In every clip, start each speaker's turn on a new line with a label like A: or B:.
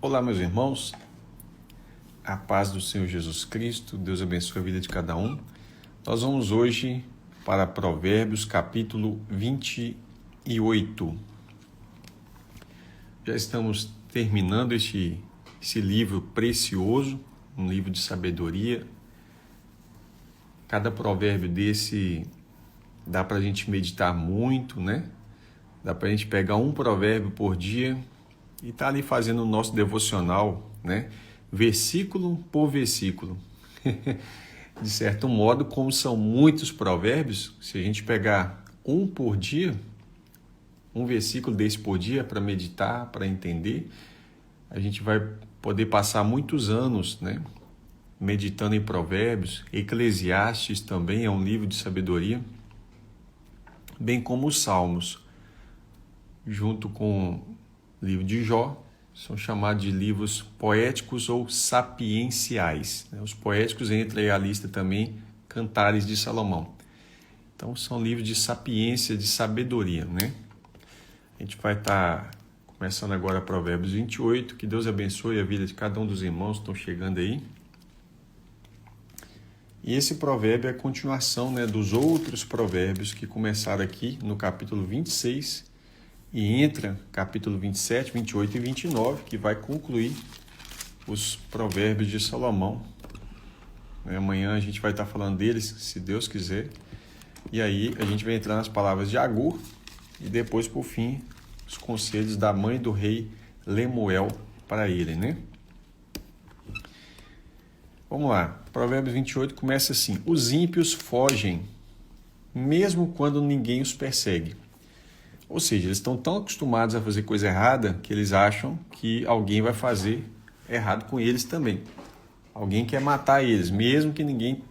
A: Olá, meus irmãos, a paz do Senhor Jesus Cristo, Deus abençoe a vida de cada um. Nós vamos hoje para Provérbios, capítulo 28. Já estamos terminando esse livro precioso, um livro de sabedoria. Cada provérbio desse dá para a gente meditar muito, né? Dá para a gente pegar um provérbio por dia e tá ali fazendo o nosso devocional, né? Versículo por versículo. De certo modo, como são muitos provérbios, se a gente pegar um por dia, um versículo desse por dia para meditar, para entender, a gente vai poder passar muitos anos, né? Meditando em provérbios. Eclesiastes também é um livro de sabedoria, bem como os Salmos, junto com o livro de Jó, são chamados de livros poéticos ou sapienciais. Os poéticos entram aí a lista também, Cantares de Salomão. Então são livros de sapiência, de sabedoria, né? A gente vai estar começando agora Provérbios 28, que Deus abençoe a vida de cada um dos irmãos que estão chegando aí. E esse provérbio é a continuação, né, dos outros provérbios que começaram aqui no capítulo 26 e entra capítulo 27, 28 e 29, que vai concluir os provérbios de Salomão. Amanhã a gente vai estar falando deles, se Deus quiser. E aí a gente vai entrar nas palavras de Agur e depois, por fim, os conselhos da mãe do rei Lemuel para ele, né? Vamos lá, Provérbios 28 começa assim: os ímpios fogem, mesmo quando ninguém os persegue. Ou seja, eles estão tão acostumados a fazer coisa errada que eles acham que alguém vai fazer errado com eles também. Alguém quer matar eles, mesmo que ninguém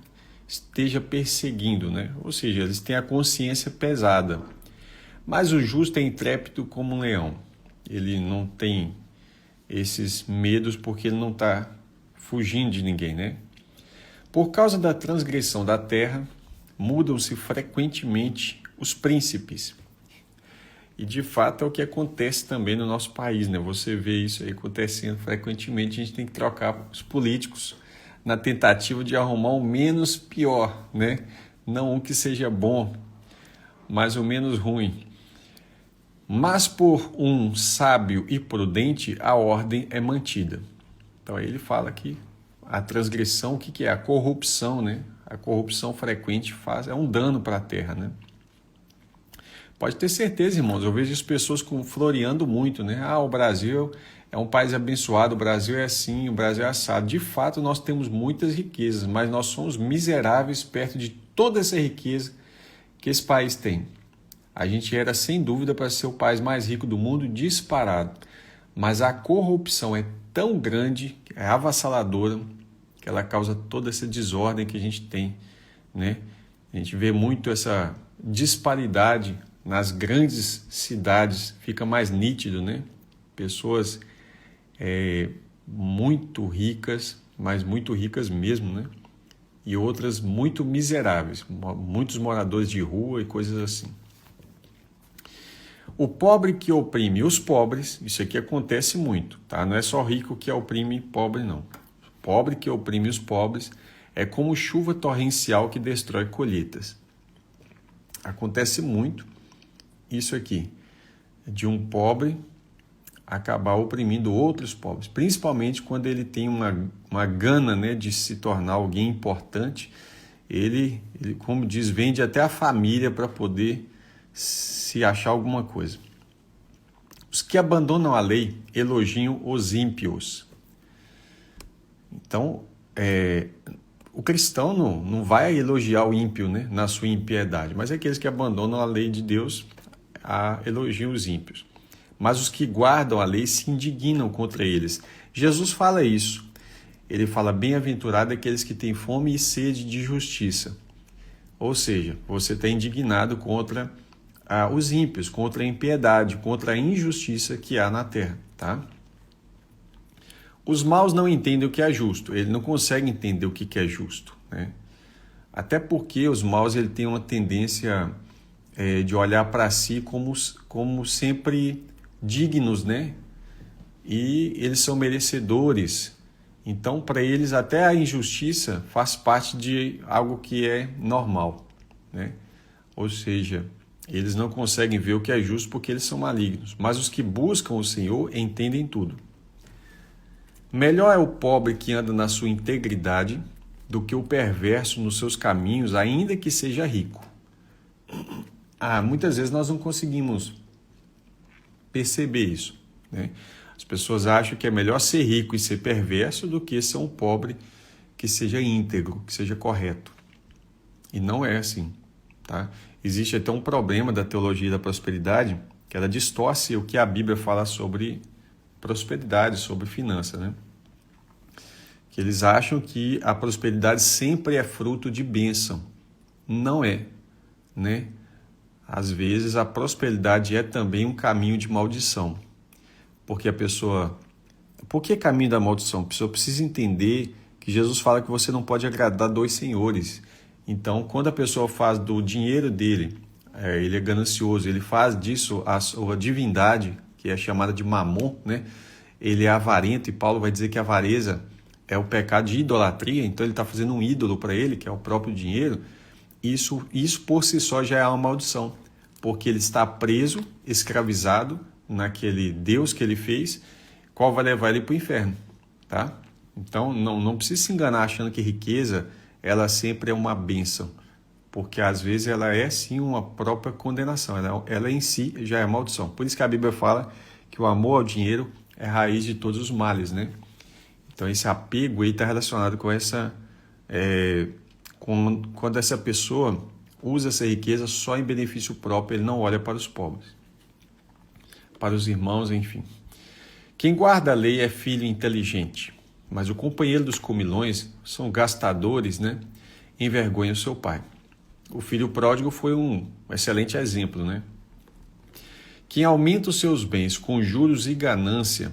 A: esteja perseguindo, né? Ou seja, eles têm a consciência pesada. Mas o justo é intrépido como um leão. Ele não tem esses medos porque ele não está fugindo de ninguém, né? Por causa da transgressão da terra, mudam-se frequentemente os príncipes. E de fato é o que acontece também no nosso país, né? Você vê isso aí acontecendo frequentemente. A gente tem que trocar os políticos na tentativa de arrumar o menos pior, né? Não um que seja bom, mas o menos ruim. Mas por um sábio e prudente a ordem é mantida. Então aí ele fala que a transgressão, o que é? A corrupção, né? A corrupção frequente é um dano para a terra, né? Pode ter certeza, irmãos, eu vejo as pessoas floreando muito, né? O Brasil é um país abençoado, o Brasil é assim, o Brasil é assado. De fato, nós temos muitas riquezas, mas nós somos miseráveis perto de toda essa riqueza que esse país tem. A gente era, sem dúvida, para ser o país mais rico do mundo, disparado. Mas a corrupção é tão grande, é avassaladora, que ela causa toda essa desordem que a gente tem, né? A gente vê muito essa disparidade nas grandes cidades, fica mais nítido, né? Pessoas muito ricas, mas muito ricas mesmo, né? E outras muito miseráveis, muitos moradores de rua e coisas assim. O pobre que oprime os pobres, isso aqui acontece muito, tá? Não é só rico que oprime pobre, não. O pobre que oprime os pobres é como chuva torrencial que destrói colheitas. Acontece muito isso aqui, de um pobre acabar oprimindo outros pobres, principalmente quando ele tem uma gana, né, de se tornar alguém importante. Ele, como diz, vende até a família para poder se achar alguma coisa. Os que abandonam a lei elogiam os ímpios. Então, o cristão não vai elogiar o ímpio, né, na sua impiedade, mas aqueles que abandonam a lei de Deus elogiam os ímpios. Mas os que guardam a lei se indignam contra eles. Jesus fala isso. Ele fala: bem-aventurado aqueles que têm fome e sede de justiça. Ou seja, você está indignado contra os ímpios, contra a impiedade, contra a injustiça que há na terra, tá? Os maus não entendem o que é justo, ele não consegue entender o que é justo, né? Até porque os maus têm uma tendência de olhar para si como sempre dignos, né? e eles são merecedores. Então, para eles, até a injustiça faz parte de algo que é normal, né? Ou seja, eles não conseguem ver o que é justo porque eles são malignos. Mas os que buscam o Senhor entendem tudo. Melhor é o pobre que anda na sua integridade do que o perverso nos seus caminhos, ainda que seja rico. Muitas vezes nós não conseguimos perceber isso, né? As pessoas acham que é melhor ser rico e ser perverso do que ser um pobre que seja íntegro, que seja correto. E não é assim, tá? Existe até um problema da teologia da prosperidade, que ela distorce o que a Bíblia fala sobre prosperidade, sobre finanças, né? Que eles acham que a prosperidade sempre é fruto de bênção. Não é, né? Às vezes a prosperidade é também um caminho de maldição. Porque a pessoa... Por que caminho da maldição? A pessoa precisa entender que Jesus fala que você não pode agradar dois senhores. Então, quando a pessoa faz do dinheiro dele, ele é ganancioso, ele faz disso a sua divindade, que é chamada de mamon, né? Ele é avarento, e Paulo vai dizer que a avareza é o pecado de idolatria, então ele está fazendo um ídolo para ele, que é o próprio dinheiro. Isso por si só já é uma maldição, porque ele está preso, escravizado naquele Deus que ele fez, qual vai levar ele para o inferno, tá? Então, não precisa se enganar achando que riqueza, ela sempre é uma bênção, porque às vezes ela é sim uma própria condenação, ela em si já é maldição. Por isso que a Bíblia fala que o amor ao dinheiro é a raiz de todos os males, né? Então esse apego aí está relacionado com quando essa pessoa usa essa riqueza só em benefício próprio, ele não olha para os pobres, para os irmãos, enfim. Quem guarda a lei é filho inteligente, mas o companheiro dos comilões são gastadores, né? Envergonha o seu pai. O filho pródigo foi um excelente exemplo, né? Quem aumenta os seus bens com juros e ganância,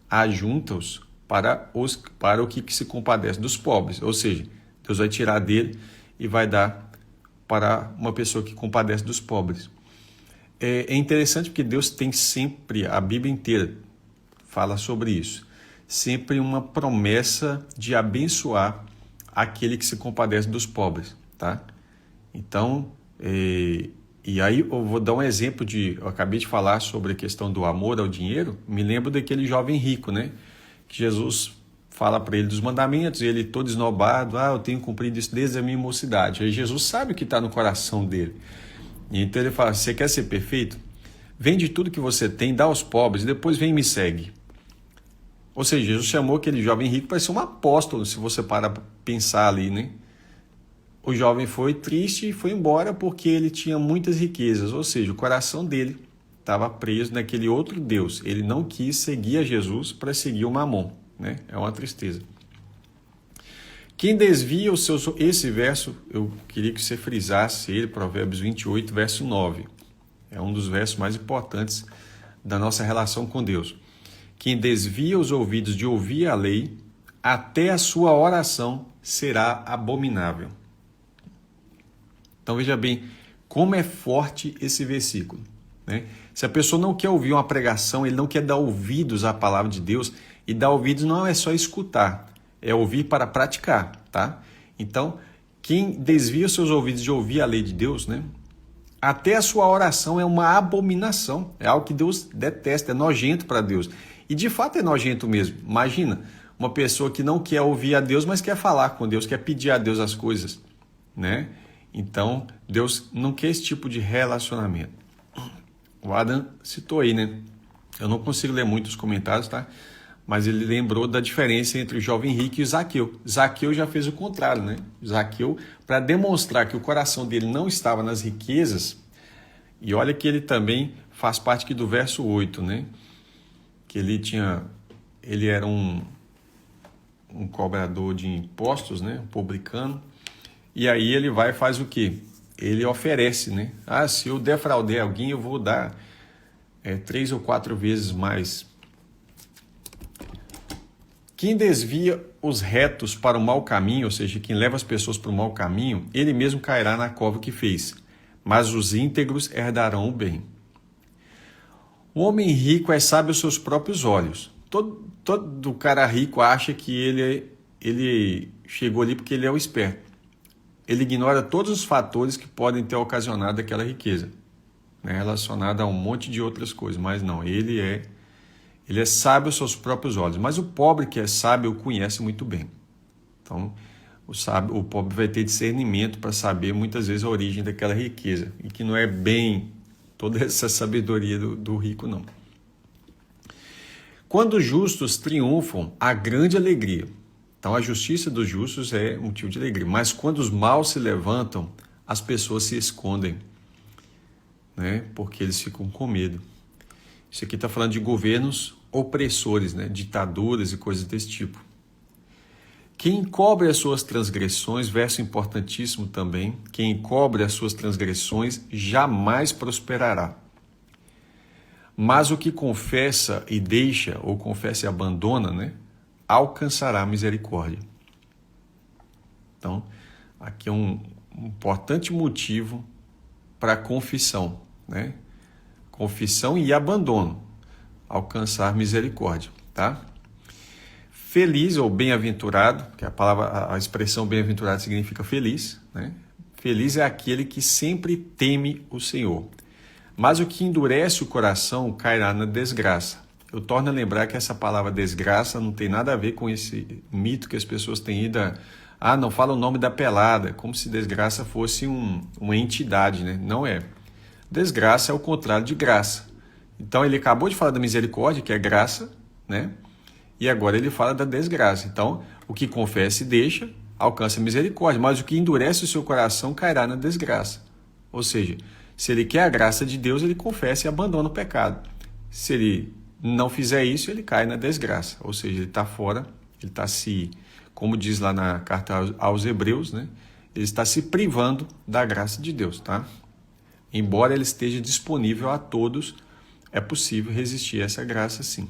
A: ajunta-os para o que se compadece dos pobres. Ou seja, Deus vai tirar dele e vai dar para uma pessoa que compadece dos pobres. É interessante porque Deus tem sempre, a Bíblia inteira fala sobre isso, sempre uma promessa de abençoar aquele que se compadece dos pobres, tá? Então, e aí eu vou dar um exemplo eu acabei de falar sobre a questão do amor ao dinheiro, me lembro daquele jovem rico, né? Que Jesus fala para ele dos mandamentos, ele todo esnobado, eu tenho cumprido isso desde a minha mocidade. Aí Jesus sabe o que está no coração dele. E então ele fala, você quer ser perfeito? Vende tudo que você tem, dá aos pobres, e depois vem e me segue. Ou seja, Jesus chamou aquele jovem rico para ser um apóstolo, se você parar para pensar ali, né? O jovem foi triste e foi embora porque ele tinha muitas riquezas, ou seja, o coração dele estava preso naquele outro Deus. Ele não quis seguir a Jesus para seguir o Mamon, né? É uma tristeza. Quem desvia os seus... Esse verso, eu queria que você frisasse ele, Provérbios 28, verso 9. É um dos versos mais importantes da nossa relação com Deus. Quem desvia os ouvidos de ouvir a lei, até a sua oração será abominável. Então veja bem como é forte esse versículo, né? Se a pessoa não quer ouvir uma pregação, ele não quer dar ouvidos à palavra de Deus, e dar ouvidos não é só escutar, é ouvir para praticar, tá? Então, quem desvia os seus ouvidos de ouvir a lei de Deus, né? Até a sua oração é uma abominação, é algo que Deus detesta, é nojento para Deus. E de fato é nojento mesmo. Imagina uma pessoa que não quer ouvir a Deus, mas quer falar com Deus, quer pedir a Deus as coisas, né? Então, Deus não quer esse tipo de relacionamento. O Adam citou aí, né? Eu não consigo ler muitos comentários, tá? Mas ele lembrou da diferença entre o jovem rico e Zaqueu. Zaqueu já fez o contrário, né? Zaqueu, para demonstrar que o coração dele não estava nas riquezas, e olha que ele também faz parte aqui do verso 8, né? Que ele era um cobrador de impostos, né? Um publicano. E aí ele vai e faz o quê? Ele oferece, né? Se eu defraudei alguém, eu vou dar 3 ou 4 vezes mais. Quem desvia os retos para o mau caminho, ou seja, quem leva as pessoas para o mau caminho, ele mesmo cairá na cova que fez, mas os íntegros herdarão o bem. O homem rico é sábio aos seus próprios olhos, todo cara rico acha que ele chegou ali porque ele é o esperto. Ele ignora todos os fatores que podem ter ocasionado aquela riqueza, né, relacionada a um monte de outras coisas, mas não, ele é sábio aos seus próprios olhos, mas o pobre que é sábio o conhece muito bem. Então, o pobre vai ter discernimento para saber muitas vezes a origem daquela riqueza, e que não é bem toda essa sabedoria do rico, não. Quando os justos triunfam, há grande alegria. Então, a justiça dos justos é motivo de alegria. Mas quando os maus se levantam, as pessoas se escondem, né? Porque eles ficam com medo. Isso aqui está falando de governos opressores, né? Ditaduras e coisas desse tipo. Quem encobre as suas transgressões, verso importantíssimo também, quem encobre as suas transgressões jamais prosperará. Mas o que confessa e deixa, ou confessa e abandona, né, alcançará misericórdia. Então, aqui é um importante motivo para a confissão, né? Confissão e abandono, alcançar misericórdia, tá? Feliz ou bem-aventurado, que a expressão bem-aventurado significa feliz, né? Feliz é aquele que sempre teme o Senhor. Mas o que endurece o coração cairá na desgraça. Eu torno a lembrar que essa palavra desgraça não tem nada a ver com esse mito que as pessoas têm ido não fala o nome da pelada, como se desgraça fosse uma entidade, né? Não é. Desgraça é o contrário de graça. Então ele acabou de falar da misericórdia, que é graça, né? E agora ele fala da desgraça. Então, o que confessa e deixa, alcança a misericórdia, mas o que endurece o seu coração cairá na desgraça. Ou seja, se ele quer a graça de Deus, ele confessa e abandona o pecado. Se ele não fizer isso, ele cai na desgraça. Ou seja, ele está fora, ele está como diz lá na carta aos Hebreus, né? Ele está se privando da graça de Deus, tá? Embora ele esteja disponível a todos, é possível resistir a essa graça sim.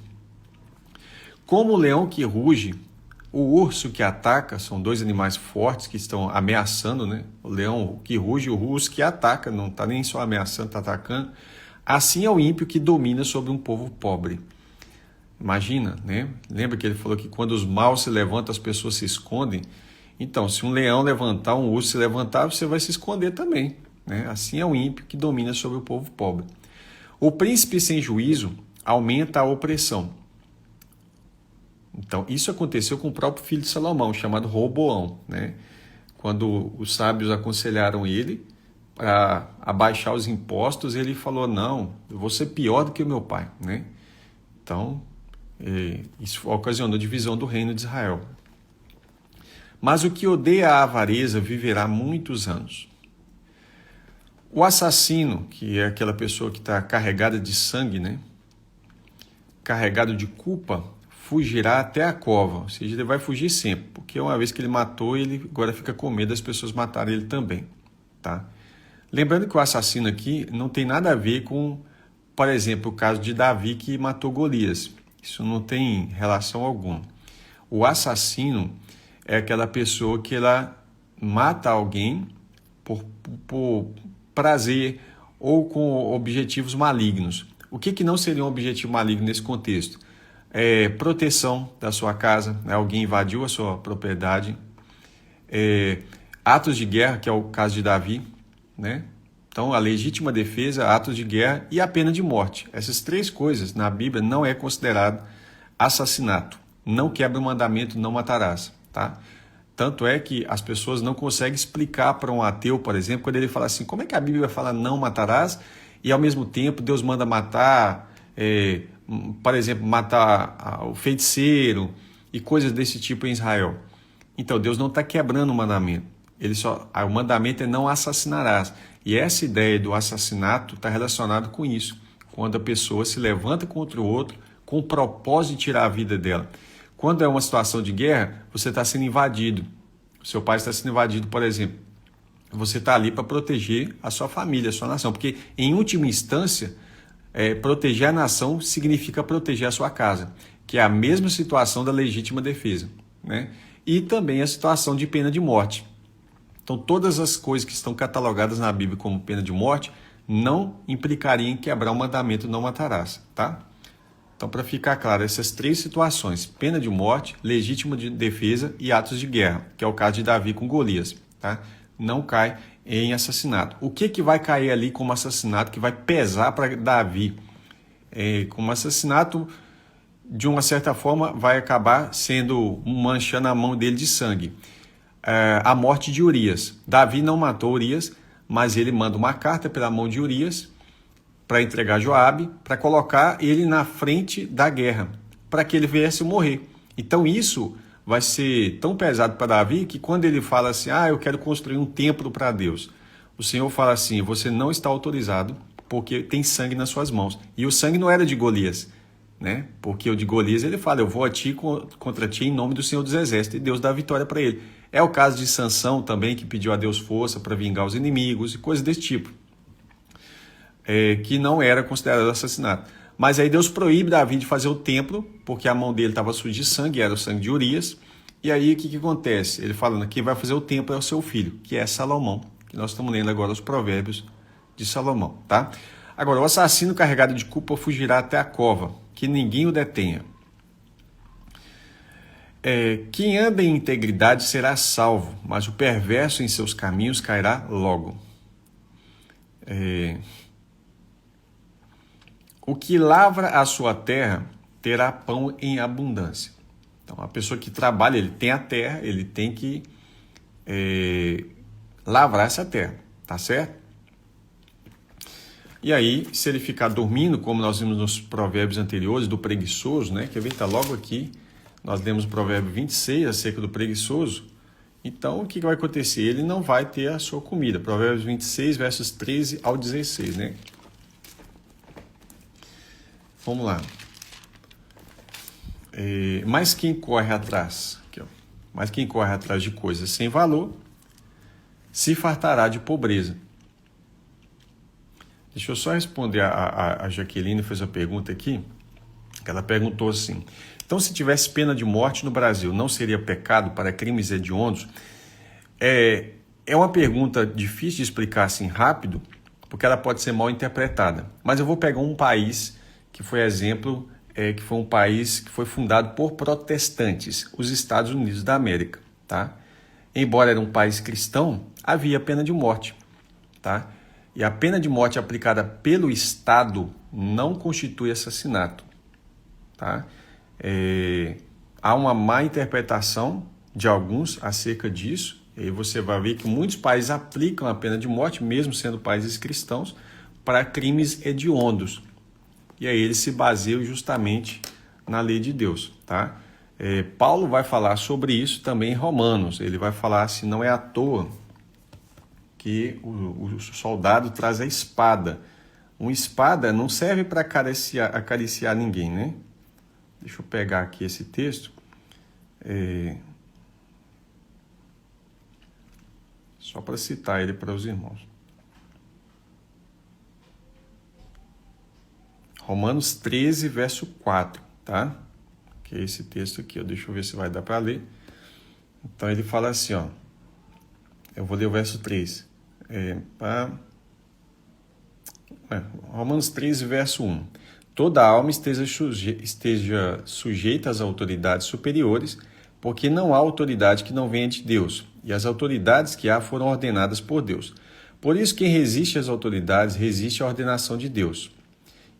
A: Como o leão que ruge, o urso que ataca, são dois animais fortes que estão ameaçando, né? O leão que ruge, o urso que ataca, não está nem só ameaçando, está atacando. Assim é o ímpio que domina sobre um povo pobre. Imagina, né? Lembra que ele falou que quando os maus se levantam, as pessoas se escondem? Então, se um leão levantar, um urso se levantar, você vai se esconder também, né? Assim é o ímpio que domina sobre o povo pobre. O príncipe sem juízo aumenta a opressão. Então, isso aconteceu com o próprio filho de Salomão, chamado Roboão, né? Quando os sábios aconselharam ele para abaixar os impostos, ele falou, não, eu vou ser pior do que o meu pai, né? Então, isso ocasionou divisão do reino de Israel. Mas o que odeia a avareza viverá muitos anos. O assassino, que é aquela pessoa que está carregada de sangue, né? Carregado de culpa, fugirá até a cova, ou seja, ele vai fugir sempre, porque uma vez que ele matou, ele agora fica com medo das pessoas matarem ele também, tá? Lembrando que o assassino aqui não tem nada a ver com, por exemplo, o caso de Davi que matou Golias. Isso não tem relação alguma. O assassino é aquela pessoa que ela mata alguém por prazer ou com objetivos malignos. O que não seria um objetivo maligno nesse contexto? Proteção da sua casa, né? Alguém invadiu a sua propriedade, atos de guerra, que é o caso de Davi, né? Então, a legítima defesa, atos de guerra e a pena de morte. Essas três coisas na Bíblia não é considerado assassinato. Não quebra o mandamento, não matarás, tá? Tanto é que as pessoas não conseguem explicar para um ateu, por exemplo, quando ele fala assim, como é que a Bíblia fala não matarás e ao mesmo tempo Deus manda matar, por exemplo, matar o feiticeiro e coisas desse tipo em Israel. Então, Deus não está quebrando o mandamento. O mandamento é não assassinarás. E essa ideia do assassinato está relacionada com isso. Quando a pessoa se levanta contra o outro com o propósito de tirar a vida dela. Quando é uma situação de guerra, você está sendo invadido. O seu país está sendo invadido, por exemplo. Você está ali para proteger a sua família, a sua nação. Porque, em última instância, proteger a nação significa proteger a sua casa, que é a mesma situação da legítima defesa, né? E também a situação de pena de morte. Então, todas as coisas que estão catalogadas na Bíblia como pena de morte não implicariam em quebrar o mandamento não matarás, tá? Então, para ficar claro, essas 3 situações, pena de morte, legítima de defesa e atos de guerra, que é o caso de Davi com Golias, tá? Não cai em assassinato. O que vai cair ali como assassinato, que vai pesar para Davi? Como assassinato, de uma certa forma, vai acabar sendo manchando a mão dele de sangue. A morte de Urias. Davi não matou Urias, mas ele manda uma carta pela mão de Urias para entregar Joabe, para colocar ele na frente da guerra, para que ele viesse morrer. Então isso vai ser tão pesado para Davi que quando ele fala assim, eu quero construir um templo para Deus, o Senhor fala assim, você não está autorizado porque tem sangue nas suas mãos. E o sangue não era de Golias, né? Porque o de Golias ele fala, eu vou a ti contra ti em nome do Senhor dos Exércitos, e Deus dá a vitória para ele. É o caso de Sansão também, que pediu a Deus força para vingar os inimigos e coisas desse tipo. Que não era considerado assassinato. Mas aí Deus proíbe Davi de fazer o templo, porque a mão dele estava suja de sangue, era o sangue de Urias. E aí o que acontece? Ele falando que quem vai fazer o templo é o seu filho, que é Salomão, que nós estamos lendo agora os provérbios de Salomão, tá? Agora, o assassino carregado de culpa fugirá até a cova, que ninguém o detenha. Quem anda em integridade será salvo, mas o perverso em seus caminhos cairá logo. O que lavra a sua terra terá pão em abundância. Então, a pessoa que trabalha, ele tem a terra, ele tem que lavrar essa terra, tá certo? E aí, se ele ficar dormindo, como nós vimos nos provérbios anteriores, do preguiçoso, né? Quer ver? Está logo aqui, nós lemos o provérbio 26 acerca do preguiçoso. Então, o que vai acontecer? Ele não vai ter a sua comida. Provérbios 26, versos 13 ao 16, né? Vamos lá. Mas quem corre atrás? Aqui, ó. Mas quem corre atrás de coisas sem valor se fartará de pobreza. Deixa eu só responder a Jaqueline, fez a pergunta aqui. Ela perguntou assim, então se tivesse pena de morte no Brasil, não seria pecado para crimes hediondos? É uma pergunta difícil de explicar assim rápido, porque ela pode ser mal interpretada. Mas eu vou pegar um país que foi exemplo, que foi um país que foi fundado por protestantes, os Estados Unidos da América, tá? Embora era um país cristão, havia pena de morte, tá? E a pena de morte aplicada pelo Estado não constitui assassinato, tá? Há uma má interpretação de alguns acerca disso, e aí você vai ver que muitos países aplicam a pena de morte, mesmo sendo países cristãos, para crimes hediondos. E aí eles se baseiam justamente na lei de Deus, tá? Paulo vai falar sobre isso também em Romanos. Ele vai falar assim, não é à toa que o soldado traz a espada. Uma espada não serve para acariciar ninguém, né? Deixa eu pegar aqui esse texto. Só para citar ele para os irmãos. Romanos 13, verso 4, tá? Que é esse texto aqui, ó. Deixa eu ver se vai dar para ler. Então ele fala assim, ó. Eu vou ler o verso 3. Romanos 13, verso 1. Toda alma esteja sujeita às autoridades superiores, porque não há autoridade que não venha de Deus, e as autoridades que há foram ordenadas por Deus. Por isso, quem resiste às autoridades resiste à ordenação de Deus.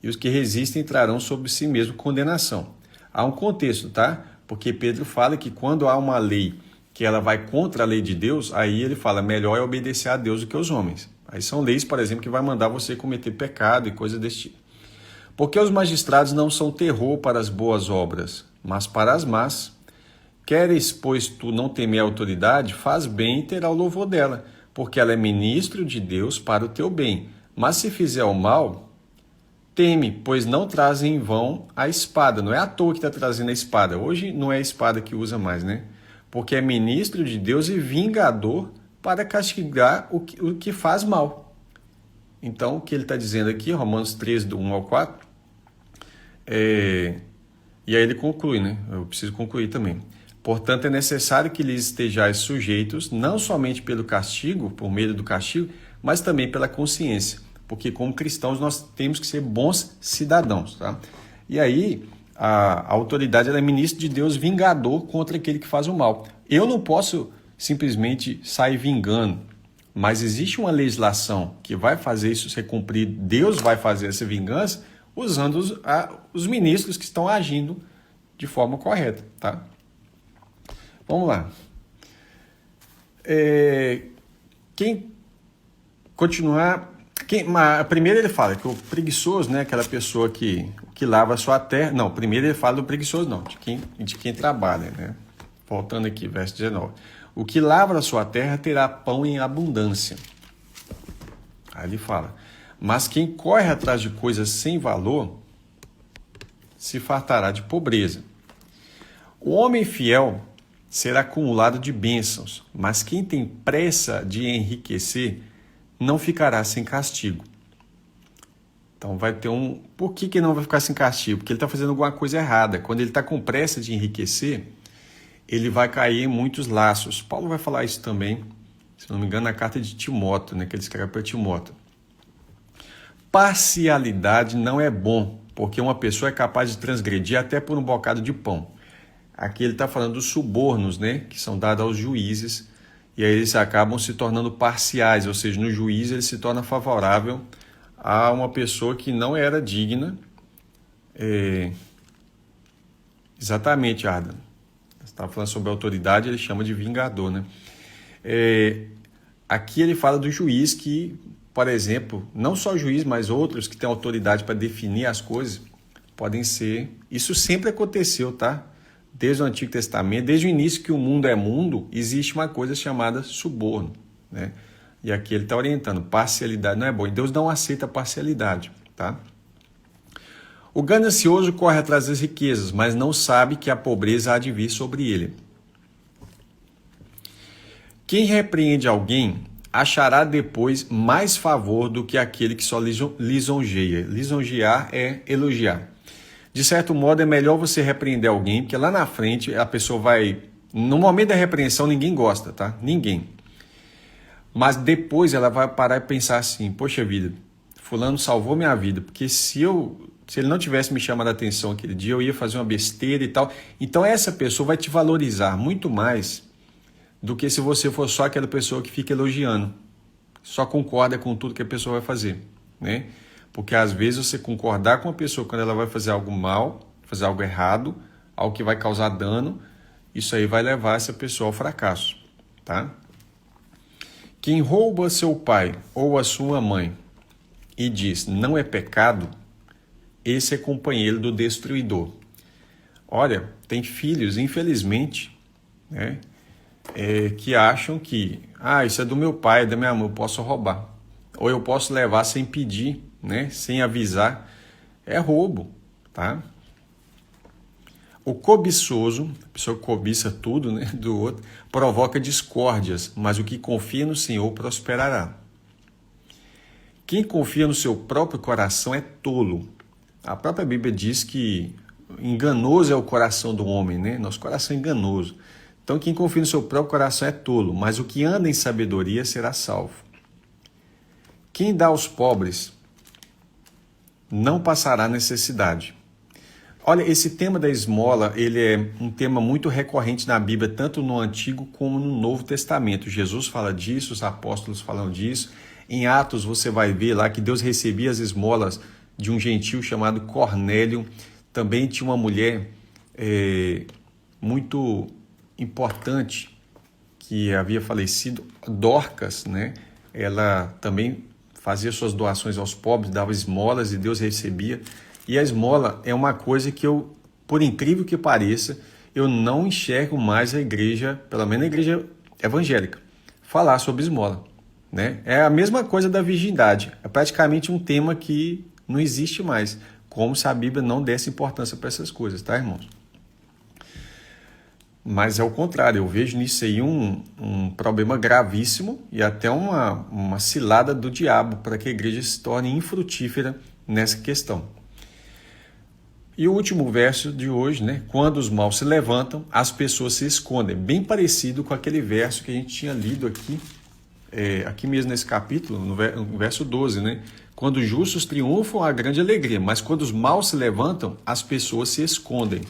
A: E os que resistem trarão sobre si mesmo condenação. Há um contexto, tá? Porque Pedro fala que quando há uma lei que ela vai contra a lei de Deus, aí ele fala, melhor é obedecer a Deus do que aos homens. Aí são leis, por exemplo, que vai mandar você cometer pecado e coisas desse tipo. Porque os magistrados não são terror para as boas obras, mas para as más. Queres, pois, tu não temer a autoridade, faz bem e terá o louvor dela, porque ela é ministro de Deus para o teu bem. Mas se fizer o mal, teme, pois não trazem em vão a espada. Não é à toa que está trazendo a espada. Hoje não é a espada que usa mais, né? Porque é ministro de Deus e vingador para castigar o que faz mal. Então, o que ele está dizendo aqui, Romanos 13, do 1 ao 4, e aí ele conclui, né? Eu preciso concluir também. Portanto, é necessário que lhes estejais sujeitos, não somente pelo castigo, por medo do castigo, mas também pela consciência. Porque como cristãos nós temos que ser bons cidadãos, tá? E aí, a autoridade ela é ministro de Deus vingador contra aquele que faz o mal. Eu não posso simplesmente sair vingando, mas existe uma legislação que vai fazer isso ser cumprido. Deus vai fazer essa vingança usando os ministros que estão agindo de forma correta, tá? Vamos lá. Quem continuar... Primeiro ele fala que o preguiçoso, né, aquela pessoa que lava a sua terra... Não, primeiro ele fala do preguiçoso, não, de quem trabalha, né? Voltando aqui, verso 19. O que lavra a sua terra terá pão em abundância. Aí ele fala, mas quem corre atrás de coisas sem valor se fartará de pobreza. O homem fiel será acumulado de bênçãos, mas quem tem pressa de enriquecer não ficará sem castigo. Então vai ter Por que não vai ficar sem castigo? Porque ele está fazendo alguma coisa errada. Quando ele está com pressa de enriquecer, ele vai cair em muitos laços. Paulo vai falar isso também, se não me engano, na carta de Timóteo, né, que ele escreve para Timóteo. Parcialidade não é bom, porque uma pessoa é capaz de transgredir até por um bocado de pão. Aqui ele está falando dos subornos, né, que são dados aos juízes, e aí eles acabam se tornando parciais, ou seja, no juiz ele se torna favorável a uma pessoa que não era digna. Exatamente, Arda. Você estava falando sobre autoridade, ele chama de vingador, né? Aqui ele fala do juiz que, por exemplo, não só o juiz, mas outros que têm autoridade para definir as coisas, podem ser... Isso sempre aconteceu, tá? Desde o Antigo Testamento, desde o início que o mundo é mundo, existe uma coisa chamada suborno, né? E aqui ele está orientando, parcialidade não é bom. E Deus não aceita parcialidade, tá? O ganancioso corre atrás das riquezas, mas não sabe que a pobreza há de vir sobre ele. Quem repreende alguém achará depois mais favor do que aquele que só lisonjeia. Lisonjear é elogiar. De certo modo, é melhor você repreender alguém, porque lá na frente a pessoa vai... No momento da repreensão, ninguém gosta, tá? Ninguém. Mas depois ela vai parar e pensar assim, poxa vida, fulano salvou minha vida, porque se ele não tivesse me chamado a atenção aquele dia, eu ia fazer uma besteira e tal. Então essa pessoa vai te valorizar muito mais do que se você for só aquela pessoa que fica elogiando, só concorda com tudo que a pessoa vai fazer, né? Porque às vezes você concordar com a pessoa quando ela vai fazer algo mal, fazer algo errado, algo que vai causar dano, isso aí vai levar essa pessoa ao fracasso, tá? Quem rouba seu pai ou a sua mãe e diz não é pecado, esse é companheiro do destruidor. Olha, tem filhos, infelizmente, né, que acham que isso é do meu pai, é da minha mãe, eu posso roubar. Ou eu posso levar sem pedir, né, sem avisar. É roubo, tá? O cobiçoso, a pessoa que cobiça tudo, né, do outro, provoca discórdias, mas o que confia no Senhor prosperará. Quem confia no seu próprio coração é tolo. A própria Bíblia diz que enganoso é o coração do homem, né? Nosso coração é enganoso. Então quem confia no seu próprio coração é tolo, mas o que anda em sabedoria será salvo. Quem dá aos pobres não passará necessidade. Olha, esse tema da esmola, ele é um tema muito recorrente na Bíblia, tanto no Antigo como no Novo Testamento. Jesus fala disso, os apóstolos falam disso. Em Atos você vai ver lá que Deus recebia as esmolas de um gentil chamado Cornélio. Também tinha uma mulher muito importante que havia falecido, Dorcas, né? Ela também fazia suas doações aos pobres, dava esmolas e Deus recebia. E a esmola é uma coisa que eu, por incrível que pareça, eu não enxergo mais a igreja, pelo menos a igreja evangélica, falar sobre esmola, né? É a mesma coisa da virgindade, é praticamente um tema que não existe mais, como se a Bíblia não desse importância para essas coisas, tá, irmãos? Mas é o contrário, eu vejo nisso aí um problema gravíssimo e até uma cilada do diabo para que a igreja se torne infrutífera nessa questão. E o último verso de hoje, né? Quando os maus se levantam, as pessoas se escondem. Bem parecido com aquele verso que a gente tinha lido aqui, aqui mesmo nesse capítulo, no verso 12, né? Quando os justos triunfam, há grande alegria, mas quando os maus se levantam, as pessoas se escondem.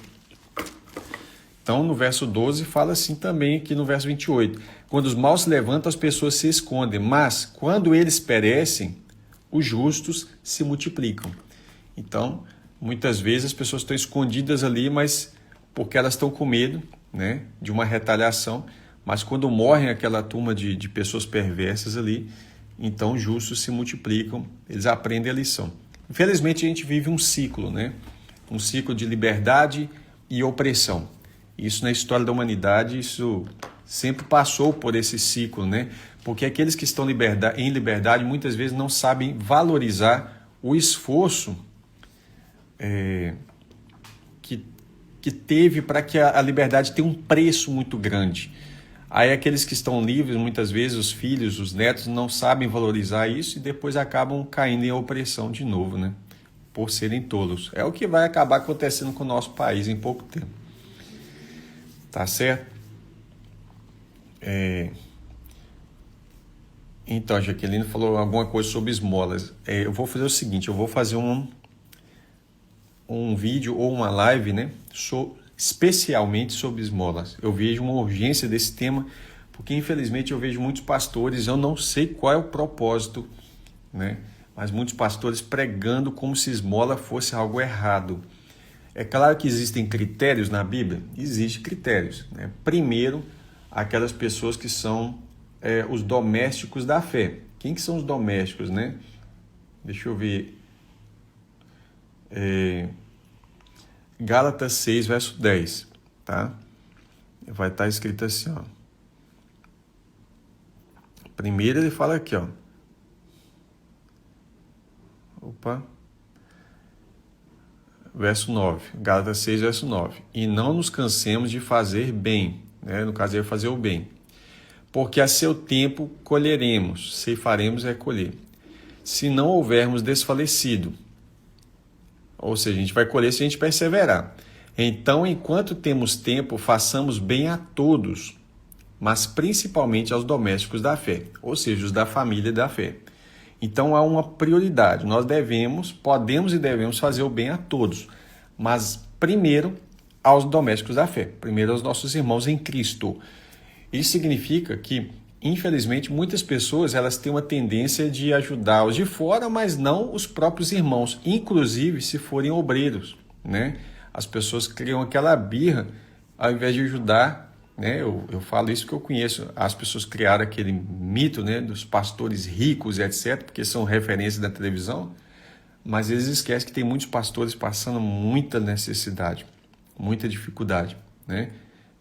A: Então, no verso 12, fala assim também aqui no verso 28. Quando os maus se levantam, as pessoas se escondem, mas quando eles perecem, os justos se multiplicam. Então, muitas vezes as pessoas estão escondidas ali, mas porque elas estão com medo, né, de uma retaliação. Mas quando morrem aquela turma de pessoas perversas ali, então os justos se multiplicam, eles aprendem a lição. Infelizmente, a gente vive um ciclo, né? Um ciclo de liberdade e opressão. Isso na história da humanidade, isso sempre passou por esse ciclo, né? Porque aqueles que estão em liberdade muitas vezes não sabem valorizar o esforço que teve para que a liberdade tenha um preço muito grande. Aí aqueles que estão livres, muitas vezes os filhos, os netos, não sabem valorizar isso e depois acabam caindo em opressão de novo, né? Por serem tolos. É o que vai acabar acontecendo com o nosso país em pouco tempo. Tá certo? Então, a Jaqueline falou alguma coisa sobre esmolas. Eu vou fazer o seguinte, eu vou fazer um vídeo ou uma live, né, especialmente sobre esmolas. Eu vejo uma urgência desse tema, porque infelizmente eu vejo muitos pastores, eu não sei qual é o propósito, né, mas muitos pastores pregando como se esmola fosse algo errado. É claro que existem critérios na Bíblia? Existem critérios, né? Primeiro, aquelas pessoas que são os domésticos da fé. Quem que são os domésticos, né? Deixa eu ver. Gálatas 6, verso 10, tá? Vai estar escrito assim, ó. Primeiro ele fala aqui, ó. Verso 9, Gálatas 6, verso 9. E não nos cansemos de fazer bem, né? No caso é fazer o bem. Porque a seu tempo colheremos, ceifaremos é colher. Se não houvermos desfalecido. Ou seja, a gente vai colher se a gente perseverar. Então, enquanto temos tempo, façamos bem a todos, mas principalmente aos domésticos da fé, ou seja, os da família da fé. Então, há uma prioridade. Nós podemos e devemos fazer o bem a todos, mas primeiro aos domésticos da fé, primeiro aos nossos irmãos em Cristo. Isso significa que, infelizmente, muitas pessoas elas têm uma tendência de ajudar os de fora, mas não os próprios irmãos, inclusive se forem obreiros, né? As pessoas criam aquela birra ao invés de ajudar, né? Eu falo isso porque eu conheço. As pessoas criaram aquele mito, né, dos pastores ricos e etc., porque são referências da televisão, mas eles esquecem que tem muitos pastores passando muita necessidade, muita dificuldade, né?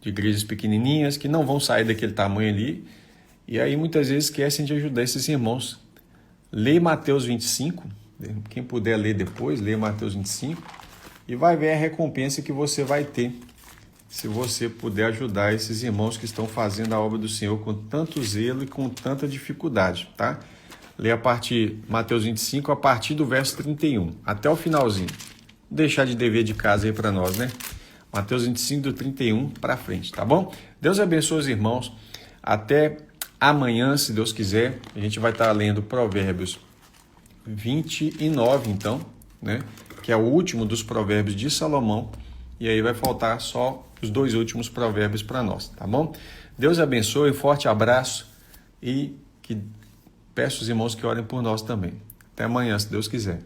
A: De igrejas pequenininhas que não vão sair daquele tamanho ali, e aí muitas vezes esquecem de ajudar esses irmãos. Lê Mateus 25, quem puder ler depois, lê Mateus 25, e vai ver a recompensa que você vai ter, se você puder ajudar esses irmãos que estão fazendo a obra do Senhor com tanto zelo e com tanta dificuldade, tá? Lê Mateus 25, a partir do verso 31, até o finalzinho. Vou deixar de dever de casa aí para nós, né? Mateus 25, do 31 para frente, tá bom? Deus abençoe os irmãos. Até amanhã, se Deus quiser. A gente vai estar lendo Provérbios 29, então, né? Que é o último dos provérbios de Salomão. E aí vai faltar só os 2 últimos provérbios para nós, tá bom? Deus abençoe, um forte abraço e que peço aos irmãos que orem por nós também. Até amanhã, se Deus quiser.